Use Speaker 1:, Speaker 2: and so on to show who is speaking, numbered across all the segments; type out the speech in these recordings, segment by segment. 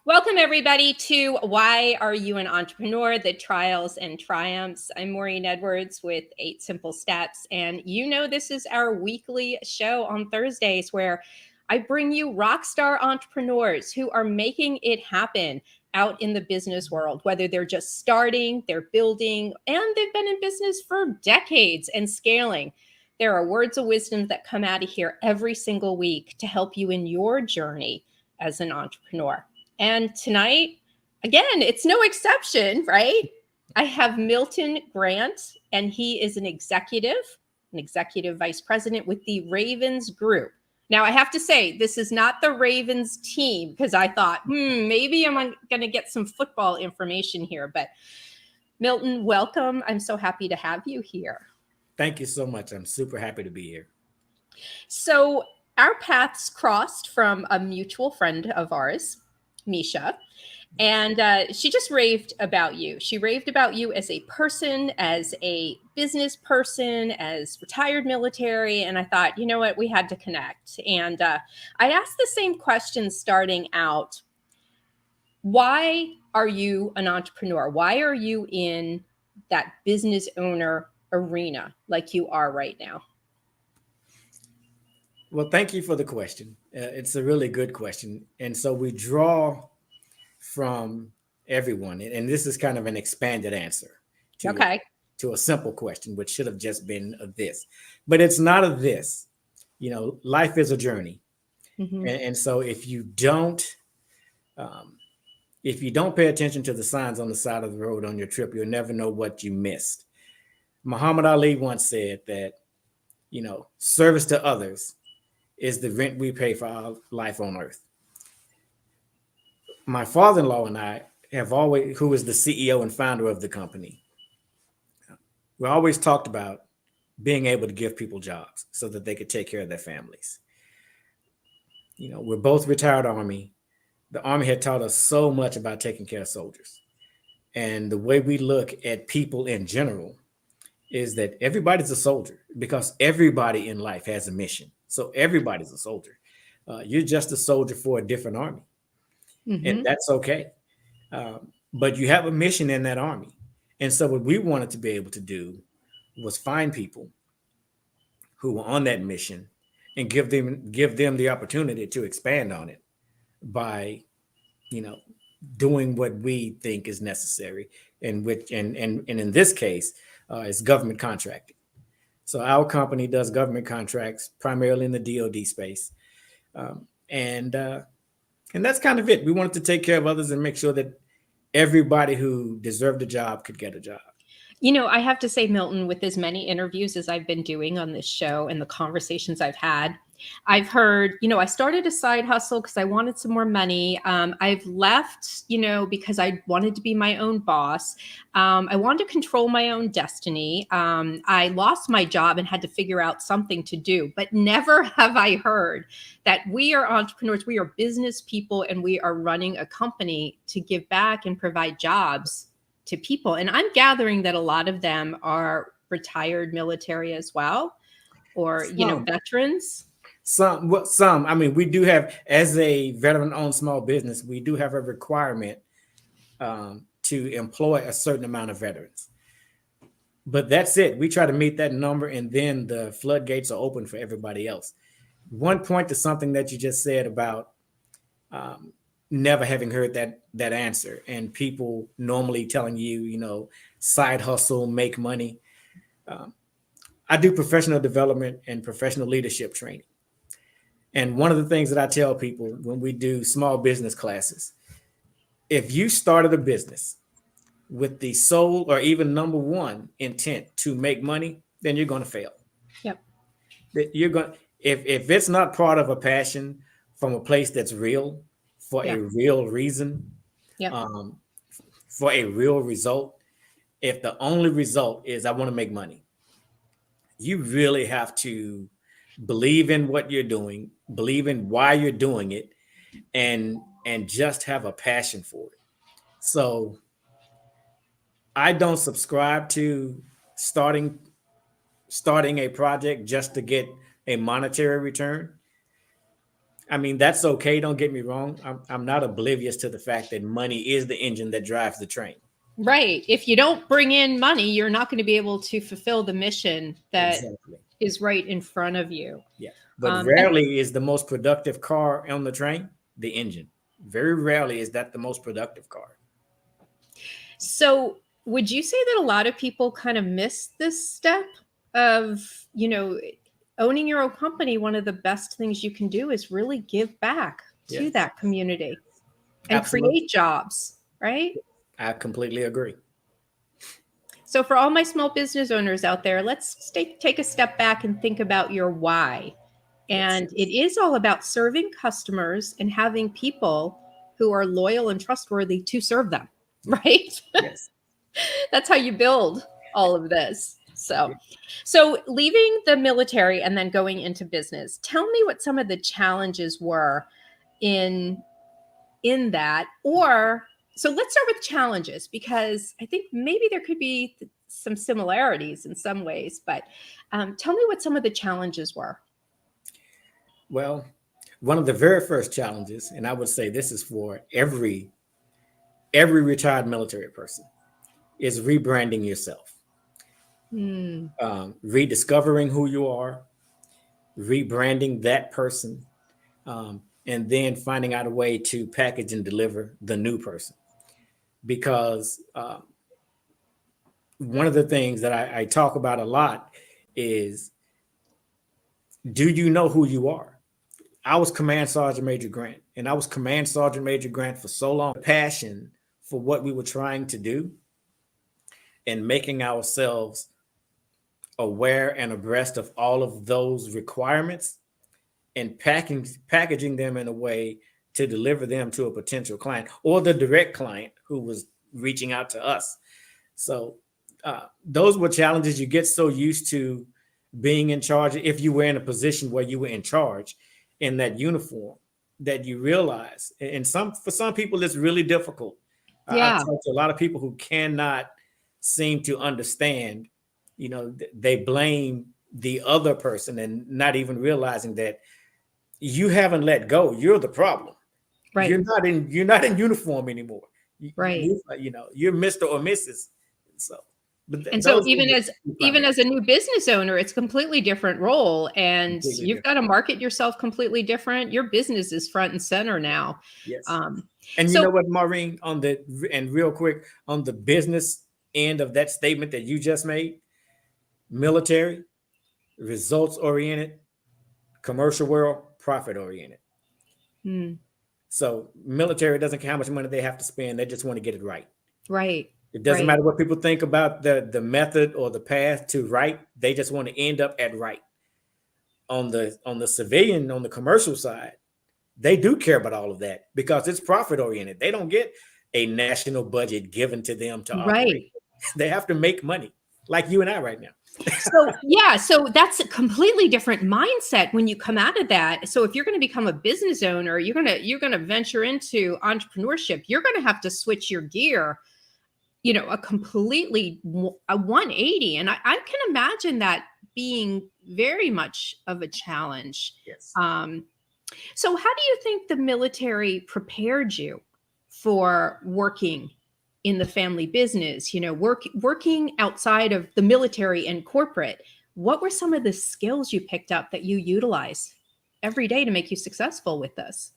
Speaker 1: Welcome, everybody, to Why Are You an Entrepreneur? The Trials and Triumphs. I'm Maureen Edwards with 8 Simple Steps. And you know, this is our weekly show on Thursdays where I bring you rock star entrepreneurs who are making it happen out in the business world, whether they're just starting, they're building, and they've been in business for decades and scaling. There are words of wisdom that come out of here every single week to help you in your journey as an entrepreneur. And tonight, again, it's no exception, right? I have Milton Grant, and he is an executive vice president with the Ravens Group. Now, I have to say, this is not the Ravens team because I thought, maybe I'm going to get some football information here. But Milton, welcome. I'm so happy to have you here.
Speaker 2: Thank you so much. I'm super happy to be here.
Speaker 1: So our paths crossed from a mutual friend of ours, Misha, and she just raved about you. She raved about you as a person, as a business person, as retired military. And I thought, you know what, we had to connect. And I asked the same question starting out. Why are you an entrepreneur? Why are you in that business owner arena like you are right now?
Speaker 2: Well, thank you for the question. It's a really good question. And so we draw from everyone. And this is kind of an expanded answer to a simple question, which should have just been a this. But it's not a this. You know, life is a journey. Mm-hmm. And so if you don't pay attention to the signs on the side of the road on your trip, you'll never know what you missed. Muhammad Ali once said that, you know, service to others is the rent we pay for our life on earth. My father-in-law and I have always, who is the CEO and founder of the company, we always talked about being able to give people jobs so that they could take care of their families. You know, we're both retired Army. The Army had taught us so much about taking care of soldiers. And the way we look at people in general is that everybody's a soldier because everybody in life has a mission. So everybody's a soldier. You're just a soldier for a different army. Mm-hmm. And that's okay. But you have a mission in that army. And so what we wanted to be able to do was find people who were on that mission and give them the opportunity to expand on it by, you know, doing what we think is necessary, and in this case, is government contracting. So our company does government contracts primarily in the DoD space, and that's kind of it. We wanted to take care of others and make sure that everybody who deserved a job could get a job.
Speaker 1: You know, I have to say, Milton, with as many interviews as I've been doing on this show and the conversations I've had, I've heard, you know, I started a side hustle because I wanted some more money. I've left, you know, because I wanted to be my own boss. I wanted to control my own destiny. I lost my job and had to figure out something to do. But never have I heard that we are entrepreneurs, we are business people, and we are running a company to give back and provide jobs to people. And I'm gathering that a lot of them are retired military as well, or, you know, veterans.
Speaker 2: Some. I mean, we do have, as a veteran-owned small business, we do have a requirement to employ a certain amount of veterans. But that's it. We try to meet that number, and then the floodgates are open for everybody else. One point to something that you just said about never having heard that answer, and people normally telling you, you know, side hustle, make money. I do professional development and professional leadership training. And one of the things that I tell people when we do small business classes, if you started a business with the sole or even number one intent to make money, then you're going to fail.
Speaker 1: Yep.
Speaker 2: You're going, if it's not part of a passion from a place that's real, for a real reason, for a real result, if the only result is I want to make money, you really have to believe in what you're doing, believe in why you're doing it, and just have a passion for it. So I don't subscribe to starting a project just to get a monetary return. I mean, that's okay. Don't get me wrong. I'm not oblivious to the fact that money is the engine that drives the train.
Speaker 1: Right. If you don't bring in money, you're not going to be able to fulfill the mission that
Speaker 2: Exactly.
Speaker 1: is right in front of you.
Speaker 2: Yeah. But
Speaker 1: And
Speaker 2: rarely is the most productive car on the train the engine. Very rarely is that the most productive car.
Speaker 1: so would you say that a lot of people kind of miss this step of, owning your own company? One of the best things you can do is really give back to
Speaker 2: Yes.
Speaker 1: that community and
Speaker 2: Absolutely.
Speaker 1: create jobs, right?
Speaker 2: I completely agree.
Speaker 1: So for all my small business owners out there, let's take a step back and think about your why. And
Speaker 2: Yes.
Speaker 1: it is all about serving customers and having people who are loyal and trustworthy to serve them, right?
Speaker 2: Yes.
Speaker 1: That's how you build all of this. So,
Speaker 2: Yeah.
Speaker 1: so leaving the military and then going into business, tell me what some of the challenges were in that. Or so let's start with challenges, because I think maybe there could be some similarities in some ways, but tell me what some of the challenges were.
Speaker 2: Well, one of the very first challenges, and I would say this is for every retired military person, is rebranding yourself. Rediscovering who you are, rebranding that person, and then finding out a way to package and deliver the new person. Because one of the things that I talk about a lot is, do you know who you are? I was Command Sergeant Major Grant, and I was Command Sergeant Major Grant for so long. Passion for what we were trying to do and making ourselves aware and abreast of all of those requirements and packaging them in a way to deliver them to a potential client or the direct client who was reaching out to us. So those were challenges. You get so used to being in charge, if you were in a position where you were in charge in that uniform, that you realize, and for some people it's really difficult. I've talked to a lot of people who cannot seem to understand, they blame the other person and not even realizing that you haven't let go. You're the problem.
Speaker 1: Right.
Speaker 2: You're not in uniform anymore.
Speaker 1: Right.
Speaker 2: You're Mr. or Mrs. So,
Speaker 1: so even as a new business owner, it's a completely different role, and you've got to market yourself completely different. Your business is front and center now.
Speaker 2: Yes. And you know what, Maureen, real quick, on the business end of that statement that you just made, military, results oriented, commercial world, profit oriented. So military doesn't care how much money they have to spend. They just want to get it right.
Speaker 1: Right.
Speaker 2: It doesn't matter what people think about the method or the path to right. They just want to end up at right. On the civilian, on the commercial side, they do care about all of that because it's profit oriented. They don't get a national budget given to them to operate. They have to make money, like you and I right now.
Speaker 1: So that's a completely different mindset when you come out of that. So if you're going to become a business owner, you're going to venture into entrepreneurship, you're going to have to switch your gear, a completely a 180. And I can imagine that being very much of a challenge.
Speaker 2: Yes.
Speaker 1: So how do you think the military prepared you for working in the family business, working outside of the military and corporate? What were some of the skills you picked up that you utilize every day to make you successful with this?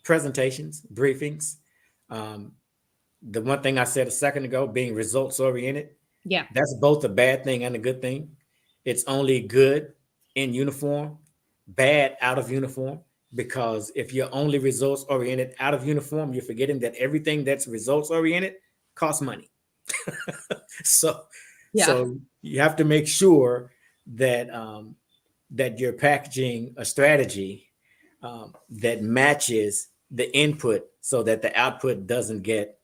Speaker 2: Presentations, briefings. The one thing I said a second ago, being results oriented.
Speaker 1: Yeah.
Speaker 2: That's both a bad thing and a good thing. It's only good in uniform, bad out of uniform. Because if you're only results oriented out of uniform, you're forgetting that everything that's results oriented costs money. So you have to make sure that that you're packaging a strategy that matches the input so that the output doesn't get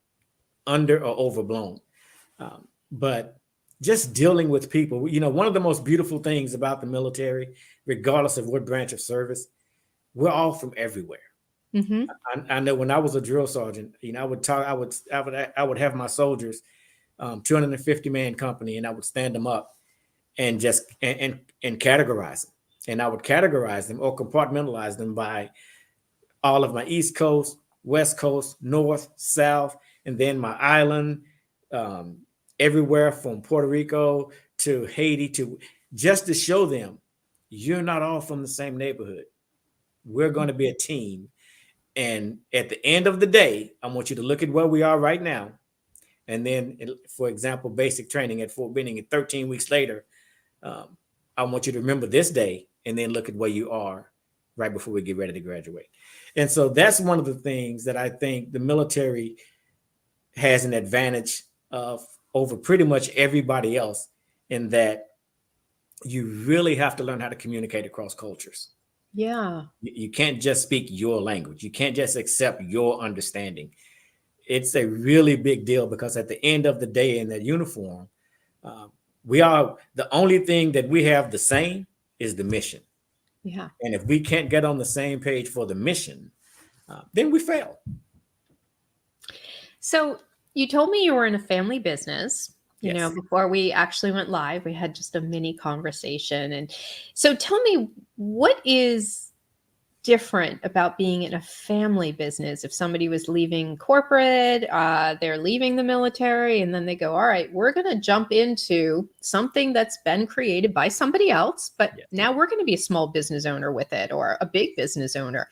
Speaker 2: under or overblown. But just dealing with people, one of the most beautiful things about the military, regardless of what branch of service, we're all from everywhere. Mm-hmm. I know when I was a drill sergeant, I would have my soldiers, 250 man company, and I would stand them up and just and categorize them. and I would categorize them or compartmentalize them by all of my East Coast, West Coast, North, South, and then my island, everywhere from Puerto Rico to Haiti, to just to show them you're not all from the same neighborhood. We're going to be a team. And at the end of the day, I want you to look at where we are right now. And then, for example, basic training at Fort Benning, and 13 weeks later, I want you to remember this day and then look at where you are right before we get ready to graduate. And so that's one of the things that I think the military has an advantage of over pretty much everybody else, in that you really have to learn how to communicate across cultures.
Speaker 1: Yeah.
Speaker 2: You can't just speak your language. You can't just accept your understanding. It's a really big deal, because at the end of the day, in that uniform, we are the only thing that we have the same is the mission.
Speaker 1: Yeah.
Speaker 2: And if we can't get on the same page for the mission, then we fail.
Speaker 1: So you told me you were in a family business. You
Speaker 2: Yes.
Speaker 1: know, before we actually went live, we had just a mini conversation. And so tell me, what is different about being in a family business? If somebody was leaving corporate, they're leaving the military, and then they go, all right, we're going to jump into something that's been created by somebody else, but
Speaker 2: Yes.
Speaker 1: now we're going to be a small business owner with it, or a big business owner.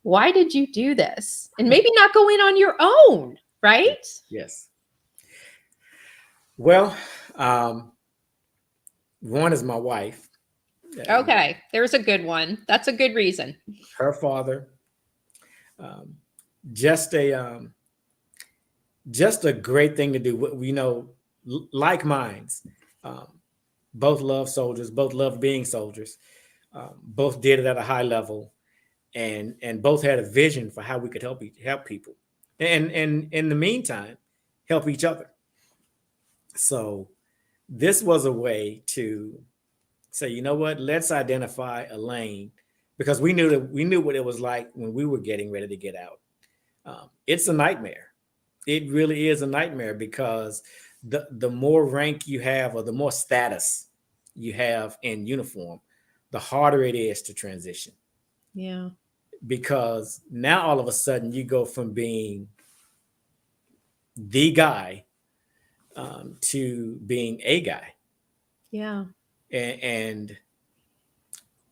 Speaker 1: Why did you do this? And maybe not go in on your own, right?
Speaker 2: Yes. Well, one is my wife.
Speaker 1: Okay, there's a good one. That's a good reason.
Speaker 2: Her father, just a great thing to do. You know, like minds, both love soldiers, both love being soldiers, both did it at a high level, and both had a vision for how we could help people, and in the meantime, help each other. So this was a way to say, you know what, let's identify a lane, because we knew what it was like when we were getting ready to get out. It's a nightmare. It really is a nightmare, because the more rank you have, or the more status you have in uniform, the harder it is to transition.
Speaker 1: Yeah.
Speaker 2: Because now all of a sudden you go from being the guy to being a guy.
Speaker 1: Yeah.
Speaker 2: And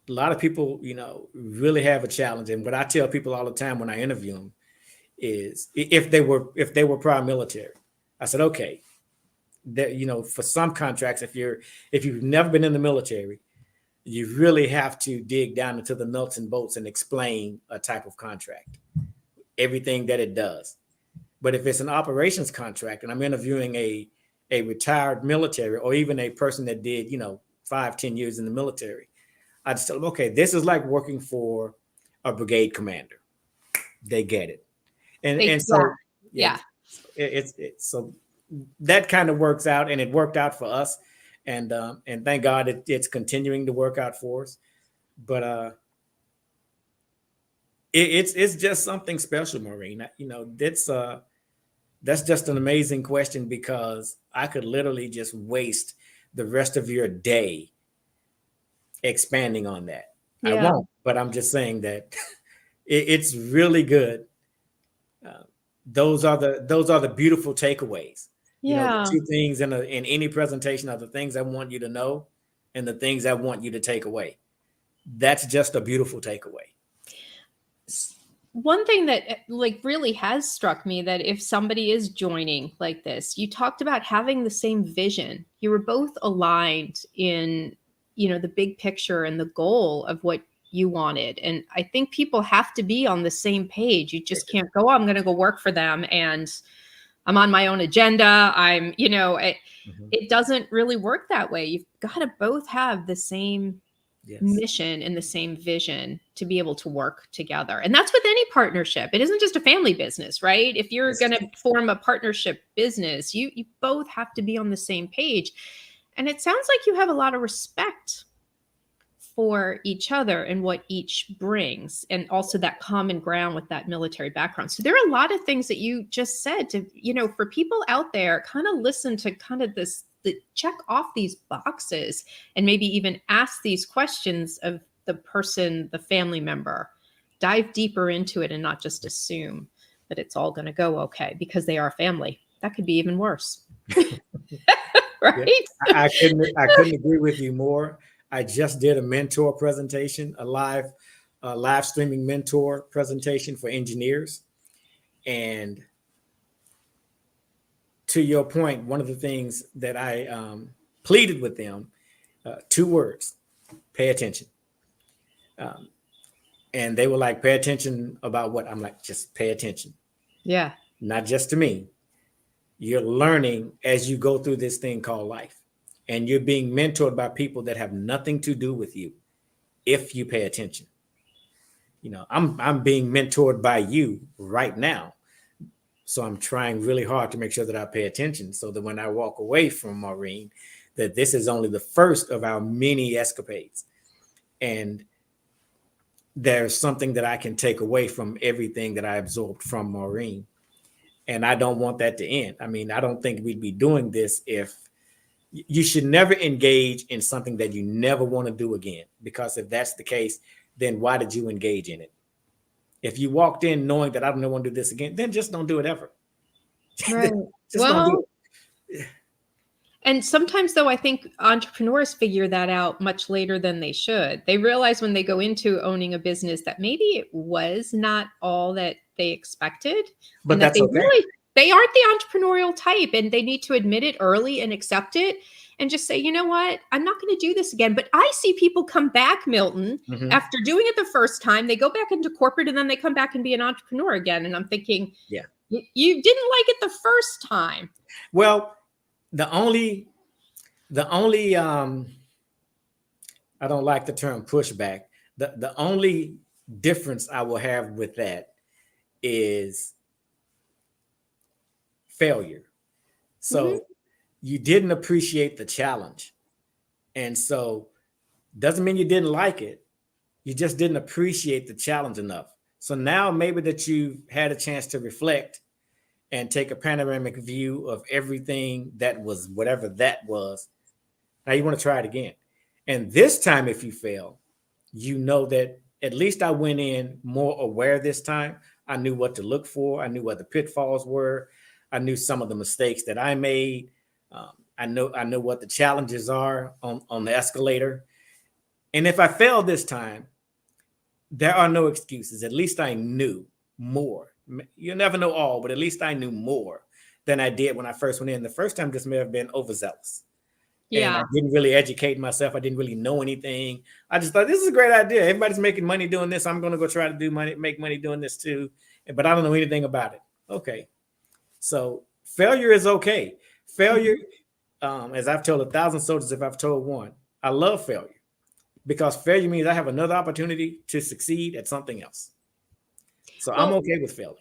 Speaker 2: a lot of people, you know, really have a challenge. And what I tell people all the time when I interview them is, if they were prior military, I said, okay, that, you know, for some contracts, if you've never been in the military, you really have to dig down into the nuts and bolts and explain a type of contract, everything that it does. But if it's an operations contract, and I'm interviewing a retired military, or even a person that did, you know, 5-10 years in the military, I just tell them, okay, this is like working for a brigade commander. They get it. And so
Speaker 1: yeah,
Speaker 2: it's so that kind of works out, and it worked out for us, and thank God it's continuing to work out for us. But it's just something special, Maureen. You know, that's just an amazing question, because I could literally just waste the rest of your day expanding on that.
Speaker 1: Yeah.
Speaker 2: I won't, but I'm just saying that it's really good. Those are the beautiful takeaways.
Speaker 1: Yeah.
Speaker 2: You know, the two things in any presentation are the things I want you to know, and the things I want you to take away. That's just a beautiful takeaway.
Speaker 1: One thing that like really has struck me, that if somebody is joining like this, you talked about having the same vision. You were both aligned in, you know, the big picture and the goal of what you wanted. And I think people have to be on the same page. You just can't go, oh, I'm going to go work for them and I'm on my own agenda. I'm, you know, it doesn't really work that way. You've got to both have the same mission and the same vision to be able to work together. And that's with any partnership. It isn't just a family business, right? If you're going to form a partnership business, you both have to be on the same page. And it sounds like you have a lot of respect for each other and what each brings, and also that common ground with that military background. So there are a lot of things that you just said to, you know, for people out there, kind of listen to kind of this check off these boxes and maybe even ask these questions of the person, the family member. Dive deeper into it and not just assume that it's all going to go okay because they are family. That could be even worse. Right?
Speaker 2: Yeah, I couldn't agree with you more. I just did a mentor presentation, a live streaming mentor presentation for engineers. And to your point, one of the things that I pleaded with them, 2 words: pay attention. And they were like, pay attention about what? I'm like, just pay attention.
Speaker 1: Yeah.
Speaker 2: Not just to me. You're learning as you go through this thing called life. And you're being mentored by people that have nothing to do with you if you pay attention. You know, I'm being mentored by you right now. So I'm trying really hard to make sure that I pay attention so that when I walk away from Maureen, that this is only the first of our many escapades. And there's something that I can take away from everything that I absorbed from Maureen. And I don't want that to end. I mean, I don't think we'd be doing this if you should never engage in something that you never want to do again. Because if that's the case, then why did you engage in it? If you walked in knowing that I don't want to do this again, then just don't do it ever.
Speaker 1: Right.
Speaker 2: Don't do it.
Speaker 1: And sometimes, though, I think entrepreneurs figure that out much later than they should. They realize when they go into owning a business that maybe it was not all that they expected.
Speaker 2: But
Speaker 1: and
Speaker 2: that's
Speaker 1: that
Speaker 2: okay.
Speaker 1: They aren't the entrepreneurial type, and they need to admit it early and accept it and just say, you know what, I'm not going to do this again. But I see people come back, Milton, after doing it the first time, they go back into corporate and then they come back and be an entrepreneur again. And I'm thinking,
Speaker 2: yeah,
Speaker 1: you didn't like it the first time.
Speaker 2: Well, the only I don't like the term pushback. The only difference I will have with that is failure. So you didn't appreciate the challenge. And so doesn't mean you didn't like it. You just didn't appreciate the challenge enough. So now maybe that you've had a chance to reflect and take a panoramic view of everything that was whatever that was. Now you want to try it again. And this time, if you fail, you know that at least I went in more aware this time. I knew what to look for. I knew what the pitfalls were. I knew some of the mistakes that I made. I know what the challenges are on the escalator. And if I fail this time, there are no excuses. At least I knew more. You'll never know all, but at least I knew more than I did when I first went in. The first time just may have been overzealous. Yeah. And I didn't really educate myself. I didn't really know anything. I just thought, this is a great idea. Everybody's making money doing this. I'm going to go try to make money doing this too. But I don't know anything about it. Okay. So failure is okay. Failure, as I've told 1,000 soldiers, if I've told one, I love failure because failure means I have another opportunity to succeed at something else. So I'm okay with failing.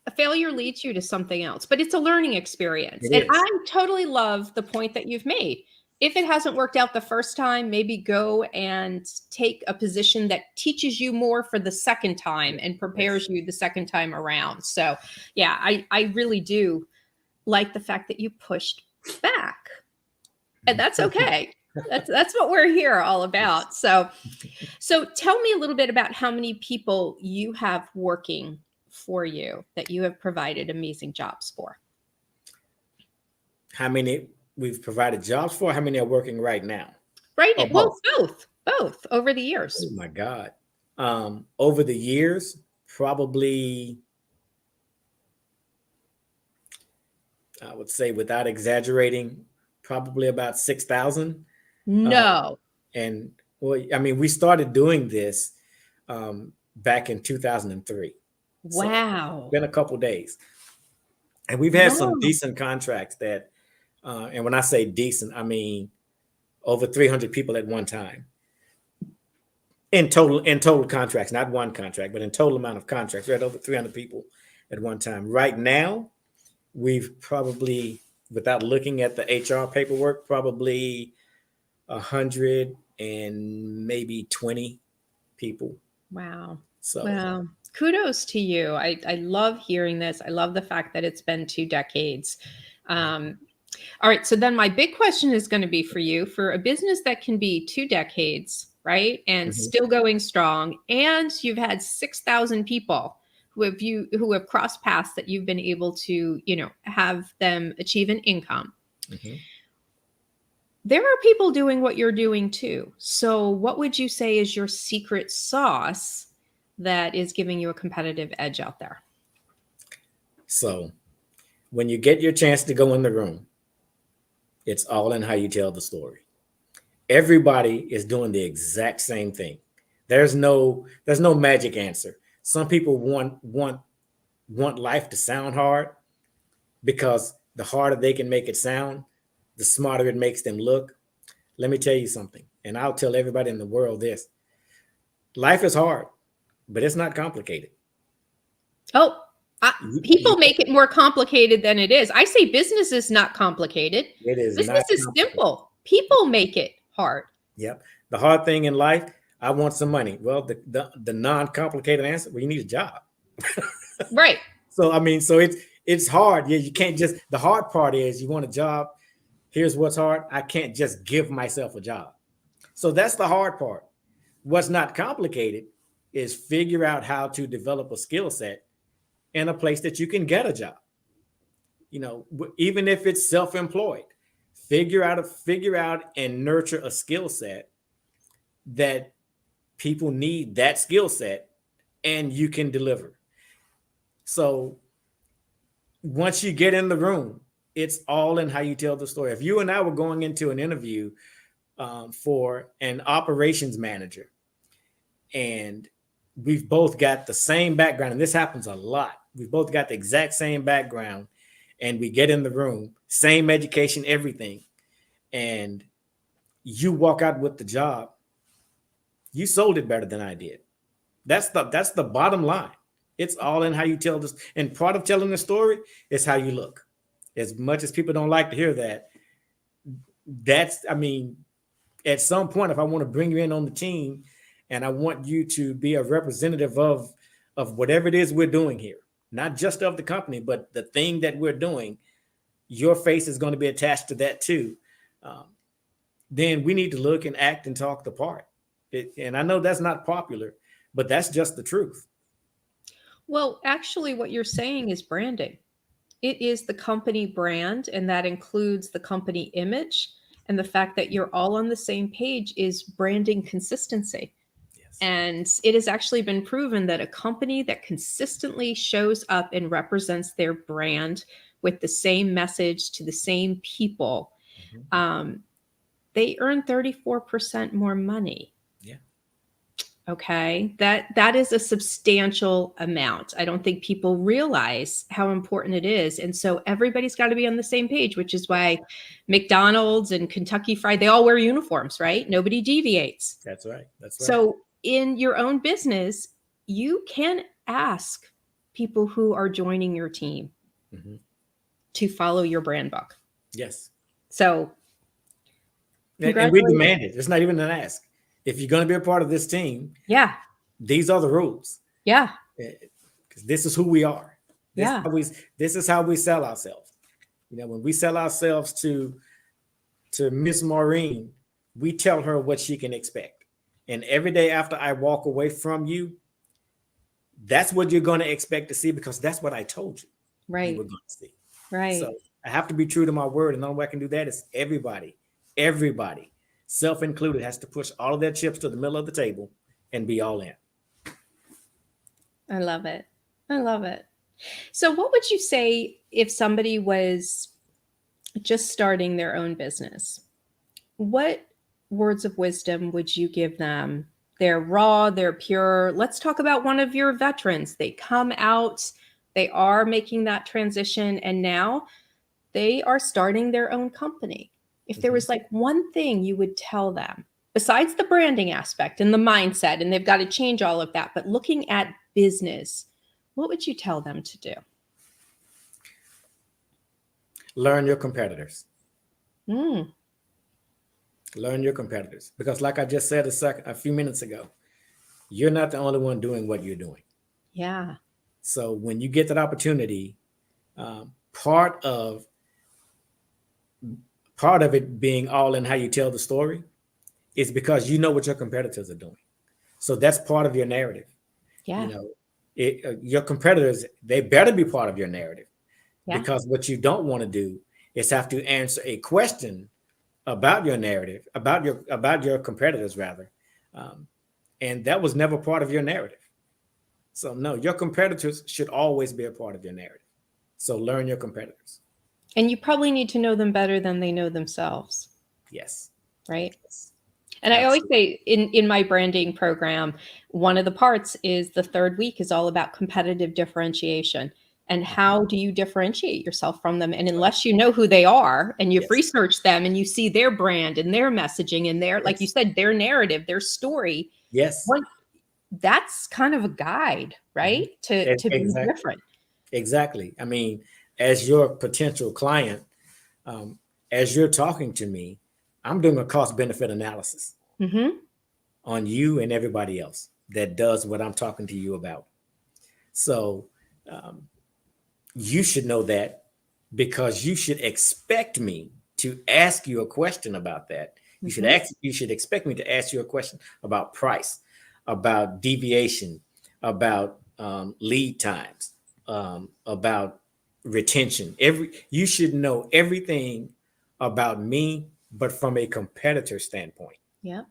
Speaker 1: A failure leads you to something else, but it's a learning experience. And I totally love the point that you've made. If it hasn't worked out the first time, maybe go and take a position that teaches you more for the second time and prepares you the second time around. So yeah, I really do like the fact that you pushed back. And that's okay. That's what we're here all about. So tell me a little bit about how many people you have working for you that you have provided amazing jobs for.
Speaker 2: How many we've provided jobs for? How many are working right now?
Speaker 1: Right. Well, both over the years.
Speaker 2: Oh my God. Over the years, probably, I would say without exaggerating, probably about 6,000.
Speaker 1: No.
Speaker 2: And well, I mean, we started doing this back in 2003.
Speaker 1: Wow.
Speaker 2: So it's been a couple of days. And we've had some decent contracts that, and when I say decent, I mean over 300 people at one time. In total contracts, not one contract, but in total amount of contracts. We had over 300 people at one time. Right now, we've probably, without looking at the HR paperwork, probably 100 and maybe 20 people.
Speaker 1: Wow.
Speaker 2: So
Speaker 1: wow. Kudos to you. I love hearing this. I love the fact that it's been 2 decades. All right. So then my big question is going to be for you, for a business that can be 2 decades, right? And still going strong. And you've had 6,000 people who have crossed paths that you've been able to, have them achieve an income. There are people doing what you're doing too. So what would you say is your secret sauce that is giving you a competitive edge out there?
Speaker 2: So when you get your chance to go in the room, it's all in how you tell the story. Everybody is doing the exact same thing. There's no magic answer. Some people want life to sound hard because the harder they can make it sound, the smarter it makes them look. Let me tell you something, and I'll tell everybody in the world this. Life is hard, but it's not complicated.
Speaker 1: Oh, people make it more complicated than it is. I say business is not complicated.
Speaker 2: It is.
Speaker 1: Business is simple. People make it hard.
Speaker 2: Yep. The hard thing in life, I want some money. Well, the non-complicated answer, well, you need a job.
Speaker 1: Right.
Speaker 2: So, it's hard. Yeah, you can't just, the hard part is you want a job. Here's what's hard. I can't just give myself a job. So that's the hard part. What's not complicated is figure out how to develop a skill set in a place that you can get a job. Even if it's self-employed, figure out and nurture a skill set that people need that skill set and you can deliver. So once you get in the room, it's all in how you tell the story. If you and I were going into an interview for an operations manager, and we've both got the same background, and this happens a lot. We've both got the exact same background, and we get in the room, same education, everything, and you walk out with the job, you sold it better than I did. That's the bottom line. It's all in how you tell this. And part of telling the story is how you look. As much as people don't like to hear that, at some point, if I want to bring you in on the team and I want you to be a representative of whatever it is we're doing here, not just of the company, but the thing that we're doing, your face is going to be attached to that too. Then we need to look and act and talk the part. And I know that's not popular, but that's just the truth.
Speaker 1: Well, actually, what you're saying is branding. It is the company brand, and that includes the company image. And the fact that you're all on the same page is branding consistency. Yes. And it has actually been proven that a company that consistently shows up and represents their brand with the same message to the same people, they earn 34% more money.
Speaker 2: Yeah.
Speaker 1: Okay. That is a substantial amount. I don't think people realize how important it is. And so everybody's got to be on the same page, which is why McDonald's and Kentucky Fried, they all wear uniforms, right? Nobody deviates.
Speaker 2: That's right.
Speaker 1: So in your own business, you can ask people who are joining your team to follow your brand book.
Speaker 2: Yes.
Speaker 1: So
Speaker 2: and we demand it. It's not even an ask. If you're going to be a part of this team, these are the rules.
Speaker 1: Yeah.
Speaker 2: Because this is who we are. This is how we sell ourselves. When we sell ourselves to Miss Maureen, we tell her what she can expect. And every day after I walk away from you, that's what you're going to expect to see, because that's what I told you.
Speaker 1: Right.
Speaker 2: You were going to see.
Speaker 1: Right.
Speaker 2: So I have to be true to my word. And the only way I can do that is everybody, self-included, has to push all of their chips to the middle of the table and be all in.
Speaker 1: I love it. I love it. So what would you say if somebody was just starting their own business? What words of wisdom would you give them? They're raw, they're pure. Let's talk about one of your veterans. They come out, they are making that transition, and now they are starting their own company. If there was like one thing you would tell them, besides the branding aspect and the mindset, and they've got to change all of that, but looking at business, what would you tell them to do?
Speaker 2: Learn your competitors. Learn your competitors. Because like I just said a few minutes ago, you're not the only one doing what you're doing.
Speaker 1: Yeah.
Speaker 2: So when you get that opportunity, part of part of it being all in how you tell the story is because you know what your competitors are doing. So that's part of your narrative.
Speaker 1: Yeah.
Speaker 2: You know, your competitors, they better be part of your narrative,
Speaker 1: Yeah.
Speaker 2: because what you don't want to do is have to answer a question about your narrative, about your competitors rather, and that was never part of your narrative. So no, your competitors should always be a part of your narrative. So learn your competitors.
Speaker 1: And you probably need to know them better than they know themselves.
Speaker 2: Yes.
Speaker 1: Right.
Speaker 2: Yes.
Speaker 1: And I always
Speaker 2: Absolutely.
Speaker 1: say in my branding program, one of the parts is the third week is all about competitive differentiation. And how do you differentiate yourself from them? And unless you know who they are and you've
Speaker 2: Yes.
Speaker 1: researched them and you see their brand and their messaging and their, like you
Speaker 2: Yes.
Speaker 1: said, their narrative, their story,
Speaker 2: Yes.
Speaker 1: what that's kind of a guide, right? To be
Speaker 2: Exactly.
Speaker 1: different.
Speaker 2: Exactly. I mean, as your potential client, um, as you're talking to me, I'm doing a cost benefit analysis
Speaker 1: Mm-hmm.
Speaker 2: on you and everybody else that does what I'm talking to you about. So um, you should know that, because you should expect me to ask you a question about that.
Speaker 1: Mm-hmm.
Speaker 2: You should expect me to ask you a question about price, about deviation, about lead times, about retention. You should know everything about me, but from a competitor standpoint.
Speaker 1: Yeah.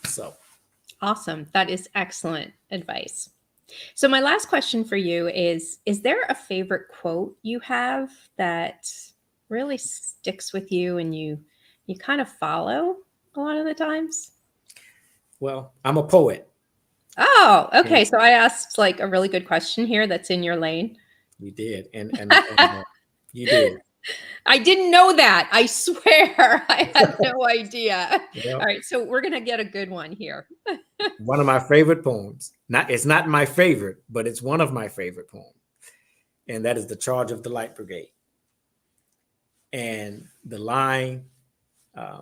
Speaker 2: So
Speaker 1: Awesome. That is excellent advice. So my last question for you is there a favorite quote you have that really sticks with you and you kind of follow a lot of the times?
Speaker 2: well, I'm a poet.
Speaker 1: Oh,
Speaker 2: And
Speaker 1: okay. So I asked like a really good question here that's in your lane.
Speaker 2: you did, and you did.
Speaker 1: I didn't know that. I swear. I had no idea. All
Speaker 2: Well,
Speaker 1: right, so we're going to get a good one here.
Speaker 2: one of my favorite poems. It's not my favorite, but it's one of my favorite poems, and that is "The Charge of the Light Brigade." And the line, uh,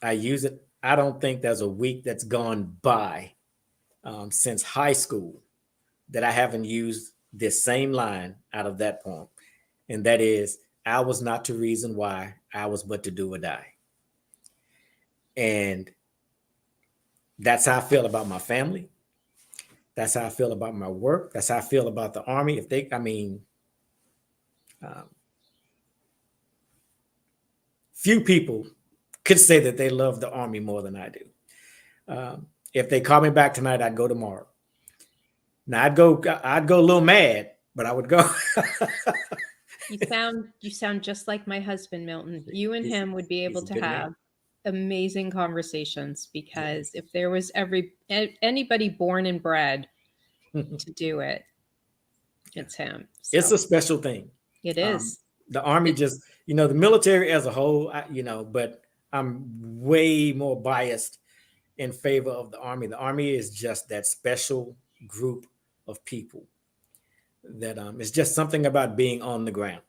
Speaker 2: I use it. I don't think there's a week that's gone by since high school that I haven't used this same line out of that poem, and that is, "I was not to reason why, I was but to do or die." And that's how I feel about my family. That's how I feel about my work. That's how I feel about the Army. Um, few people could say that they love the Army more than I do. If they call me back tonight, I'd go tomorrow. Now I'd go a little mad, but I would go.
Speaker 1: You sound just like my husband, Milton. You and
Speaker 2: he's,
Speaker 1: him would be able
Speaker 2: he's a
Speaker 1: to
Speaker 2: good man.
Speaker 1: have amazing conversations
Speaker 2: Yeah.
Speaker 1: because if there was anybody born and bred to do it, it's him.
Speaker 2: It's
Speaker 1: So
Speaker 2: a special thing.
Speaker 1: it
Speaker 2: Um,
Speaker 1: is.
Speaker 2: the Army just, the military as a whole, but I'm way more biased in favor of the Army. The Army is just that special group of people that it's just something about being on the ground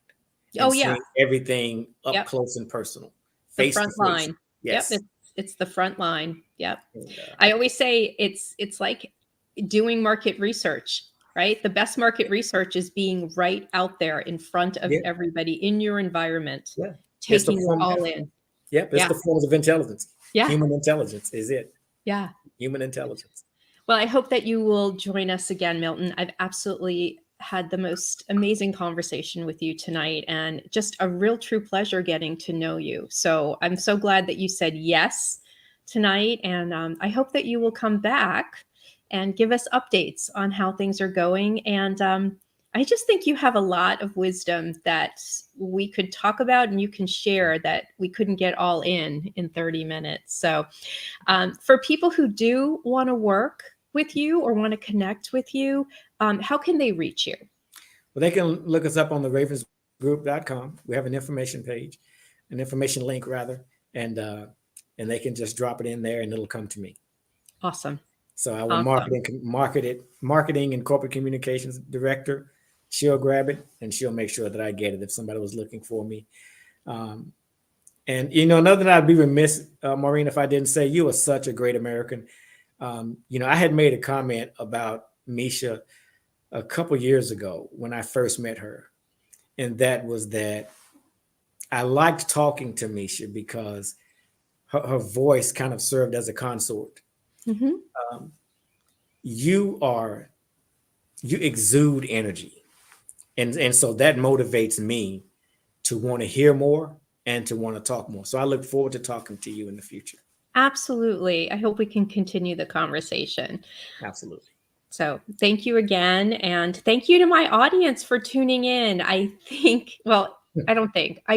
Speaker 1: Oh
Speaker 2: and
Speaker 1: yeah.
Speaker 2: seeing everything up
Speaker 1: Yep.
Speaker 2: close and personal,
Speaker 1: The
Speaker 2: face to
Speaker 1: front
Speaker 2: face.
Speaker 1: line. Yep.
Speaker 2: Yes.
Speaker 1: It's the front line. Yep.
Speaker 2: And,
Speaker 1: I always say it's like doing market research, right? The best market research is being right out there in front of
Speaker 2: yeah,
Speaker 1: everybody in your environment,
Speaker 2: yeah. It's the
Speaker 1: taking it
Speaker 2: form.
Speaker 1: all in.
Speaker 2: Yep, it's
Speaker 1: Yeah.
Speaker 2: the forms of intelligence.
Speaker 1: Yeah.
Speaker 2: Human intelligence is it.
Speaker 1: Yeah.
Speaker 2: Human intelligence.
Speaker 1: Well, I hope that you will join us again, Milton. I've absolutely had the most amazing conversation with you tonight and just a real true pleasure getting to know you. So I'm so glad that you said yes tonight. And I hope that you will come back and give us updates on how things are going. And I just think you have a lot of wisdom that we could talk about and you can share that we couldn't get all in 30 minutes. So for people who do want to work with you or want to connect with you, how can they reach you?
Speaker 2: Well, they can look us up on the ravensgroup.com. We have an information page, an information link rather, and they can just drop it in there and it'll come to me.
Speaker 1: Awesome.
Speaker 2: So our
Speaker 1: Awesome.
Speaker 2: marketing and corporate communications director, she'll grab it and she'll make sure that I get it if somebody was looking for me. And another thing I'd be remiss, Maureen, if I didn't say you are such a great American. I had made a comment about Misha a couple years ago when I first met her, and that was that I liked talking to Misha because her voice kind of served as a consort.
Speaker 1: Mm-hmm.
Speaker 2: You exude energy. And so that motivates me to want to hear more and to want to talk more. So I look forward to talking to you in the future.
Speaker 1: Absolutely. I hope we can continue the conversation.
Speaker 2: Absolutely.
Speaker 1: So thank you again. And thank you to my audience for tuning in. I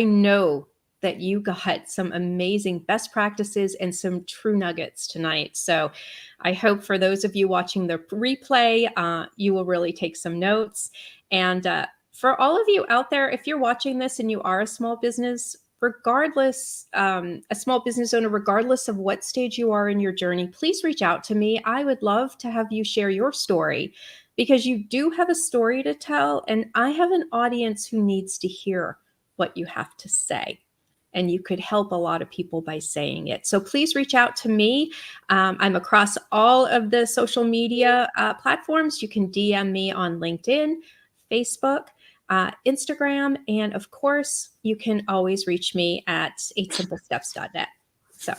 Speaker 1: know that you got some amazing best practices and some true nuggets tonight. So I hope for those of you watching the replay, you will really take some notes. And for all of you out there, if you're watching this and you are a small business, regardless, a small business owner, regardless of what stage you are in your journey, please reach out to me. I would love to have you share your story, because you do have a story to tell, and I have an audience who needs to hear what you have to say. And you could help a lot of people by saying it. So please reach out to me. I'm across all of the social media platforms. You can DM me on LinkedIn, Facebook, Instagram, and of course, you can always reach me at 8simplesteps.net. So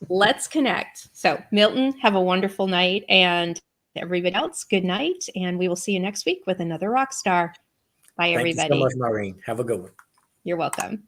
Speaker 1: let's connect. So Milton, have a wonderful night, and everybody else, good night, and we will see you next week with another rock star. Bye, everybody.
Speaker 2: Thank you so much, Maureen. Have a good one.
Speaker 1: You're welcome.